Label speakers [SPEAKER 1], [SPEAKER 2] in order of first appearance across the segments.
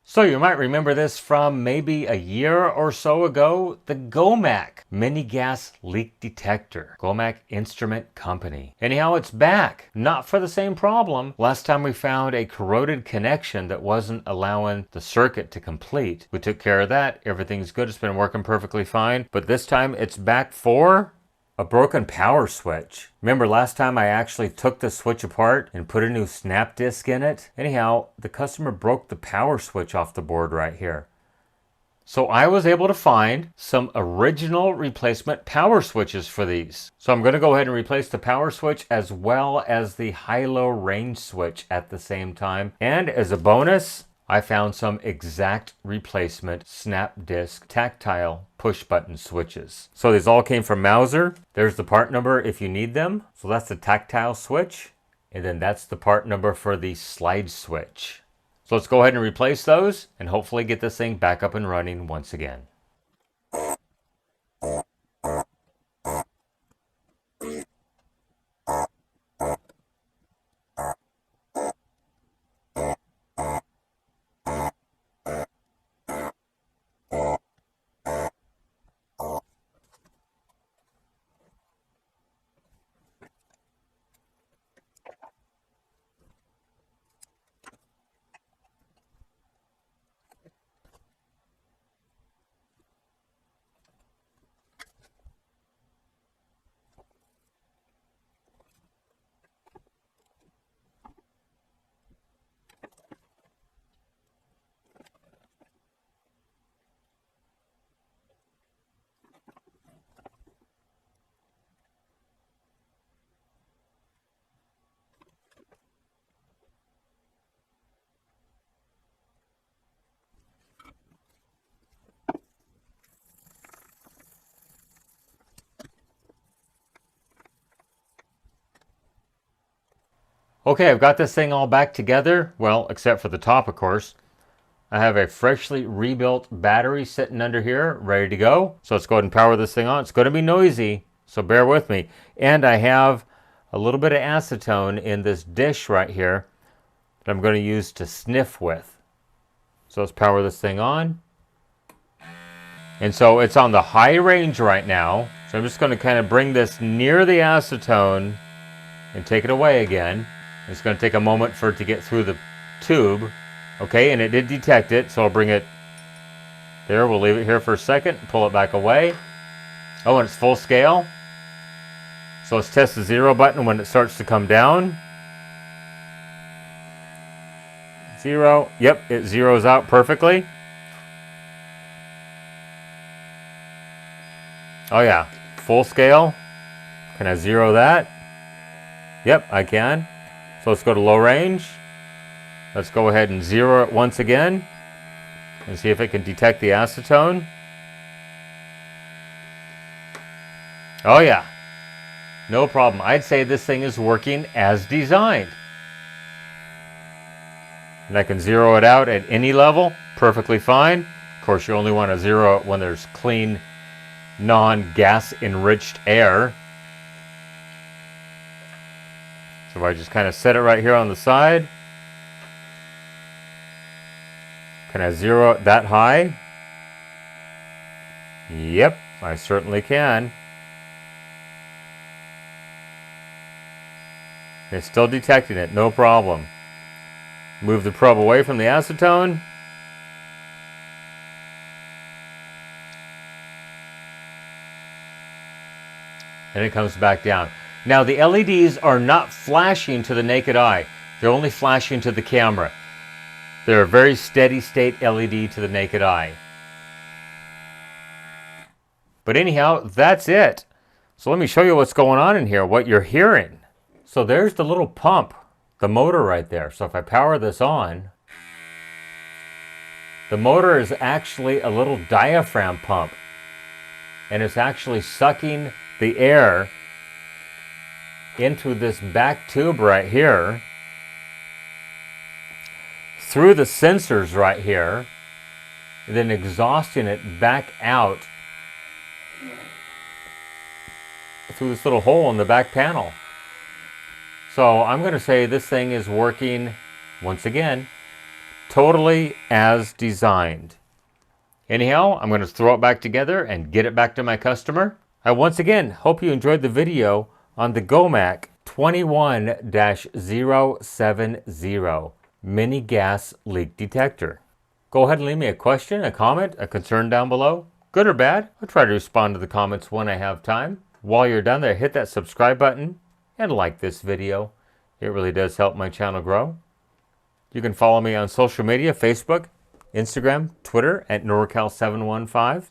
[SPEAKER 1] So you might remember this from maybe a year or so ago, the Gow-Mac Mini Gas Leak Detector, Gow-Mac Instrument Company. Anyhow, it's back, not for the same problem. Last time we found a corroded connection that wasn't allowing the circuit to complete. We took care of that, everything's good, it's been working perfectly fine, but this time it's back for a broken power switch. Remember last time I actually took the switch apart and put a new snap disc in it? Anyhow, the customer broke the power switch off the board right here. So I was able to find some original replacement power switches for these. So I'm going to go ahead and replace the power switch as well as the high-low range switch at the same time. And as a bonus, I found some exact replacement snap disc tactile push button switches. So these all came from Mauser. There's the part number if you need them. So that's the tactile switch. And then that's the part number for the slide switch. So let's go ahead and replace those and hopefully get this thing back up and running once again. Okay, I've got this thing all back together. Well, except for the top, of course. I have a freshly rebuilt battery sitting under here, ready to go. So let's go ahead and power this thing on. It's going to be noisy, so bear with me. And I have a little bit of acetone in this dish right here that I'm going to use to sniff with. So let's power this thing on. And so it's on the high range right now. So I'm just going to kind of bring this near the acetone and take it away again. It's going to take a moment for it to get through the tube. Okay, and it did detect it, so I'll bring it there. We'll leave it here for a second, pull it back away. Oh, and it's full scale. So let's test the 0 button when it starts to come down. 0. Yep, it zeroes out perfectly. Oh yeah, full scale. Can I zero that? Yep, I can. So let's go to low range. Let's go ahead and zero it once again and see if it can detect the acetone. Oh yeah, no problem. I'd say this thing is working as designed. And I can zero it out at any level, perfectly fine. Of course, you only want to zero it when there's clean, non-gas enriched air. So if I just kind of set it right here on the side. Can I zero it that high? Yep, I certainly can. It's still detecting it, no problem. Move the probe away from the acetone. And it comes back down. Now the LEDs are not flashing to the naked eye. They're only flashing to the camera. They're a very steady state LED to the naked eye. But anyhow, that's it. So let me show you what's going on in here, what you're hearing. So there's the little pump, the motor right there. So if I power this on, the motor is actually a little diaphragm pump. And it's actually sucking the air into this back tube right here, through the sensors right here, and then exhausting it back out through this little hole in the back panel. So I'm going to say this thing is working, once again, totally as designed. Anyhow, I'm going to throw it back together and get it back to my customer. I once again hope you enjoyed the video on the Gow-Mac 21-070 Mini Gas Leak Detector. Go ahead and leave me a question, a comment, a concern down below. Good or bad, I'll try to respond to the comments when I have time. While you're down there, hit that subscribe button and like this video. It really does help my channel grow. You can follow me on social media, Facebook, Instagram, Twitter at NorCal715.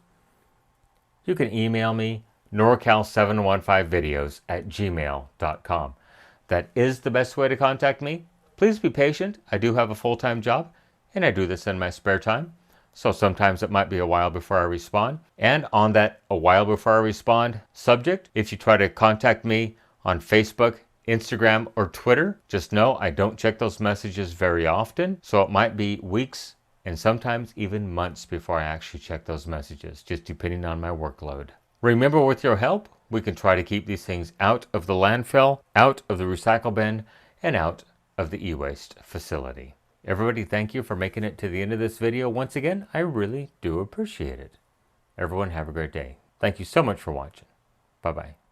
[SPEAKER 1] You can email me norcal715videos@gmail.com. That is the best way to contact me. Please be patient. I do have a full-time job and I do this in my spare time. So sometimes it might be a while before I respond. And on that a while before I respond subject, if you try to contact me on Facebook, Instagram, or Twitter, just know I don't check those messages very often. So it might be weeks and sometimes even months before I actually check those messages, just depending on my workload. Remember, with your help, we can try to keep these things out of the landfill, out of the recycle bin, and out of the e-waste facility. Everybody, thank you for making it to the end of this video. Once again, I really do appreciate it. Everyone have a great day. Thank you so much for watching. Bye-bye.